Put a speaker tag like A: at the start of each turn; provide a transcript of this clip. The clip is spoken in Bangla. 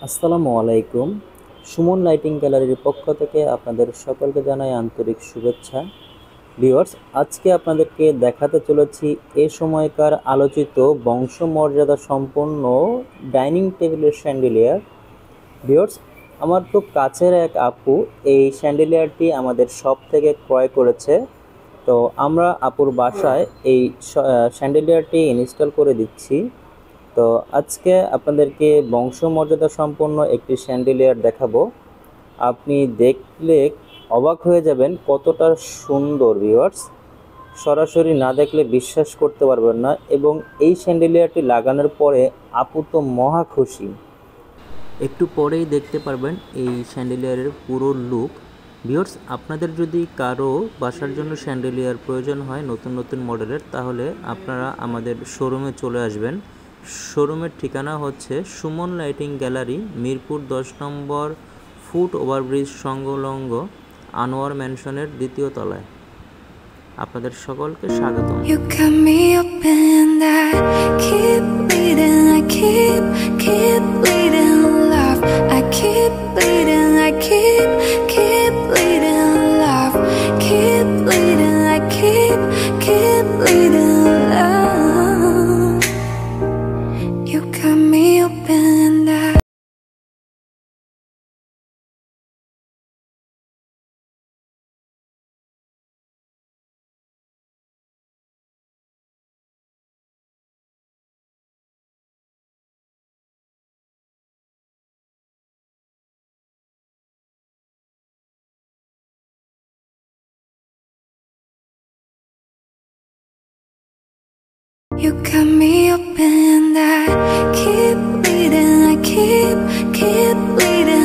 A: আসসালামু আলাইকুম। সুমন লাইটিং গ্যালারির পক্ষ থেকে আপনাদের সকলকে জানাই আন্তরিক শুভেচ্ছা। ভিউয়ার্স, আজকে আপনাদেরকে দেখাতে চলেছি এ সময়কার আলোচিত বংশমর্যাদা সম্পন্ন ডাইনিং টেবিলের স্যান্ডেলিয়ার। ভিউয়ার্স, আমার খুব কাছের এক আপু এই স্যান্ডেলিয়ারটি আমাদের শপ থেকে ক্রয় করেছে। তো আমরা আপুর বাসায় এই স্যান্ডেলিয়ারটি ইনস্টল করে দিচ্ছি। তো আজকে আপনাদেরকে বংশমর্যাদা সম্পন্ন একটি স্যান্ডেলিয়ার দেখাবো। আপনি দেখলে অবাক হয়ে যাবেন কতটা সুন্দর। ভিউয়ার্স, সরাসরি না দেখলে বিশ্বাস করতে পারবেন না, এবং এই স্যান্ডেলিয়ারটি লাগানোর পরে আপু তো মহা খুশি। একটু পরেই দেখতে পারবেন এই স্যান্ডেলিয়ারের পুরো লুক। ভিউয়ার্স, আপনাদের যদি কারো বাসার জন্য স্যান্ডেলিয়ার প্রয়োজন হয় নতুন নতুন মডেলের, তাহলে আপনারা আমাদের শোরুমে চলে আসবেন। শোরুমের ঠিকানা হচ্ছে সুমন লাইটিং গ্যালারি, মিরপুর 10 নম্বর ফুট ওভারব্রিজ সংলগ্ন আনোয়ার ম্যানশনের দ্বিতীয় তলায়। আপনাদের সকলকে স্বাগতম।
B: You got me open and I keep bleeding, I keep bleeding love. I keep bleeding, I keep bleeding love. Keep bleeding, I keep bleeding love. You got me open and I You got me open and I keep bleeding, I keep bleeding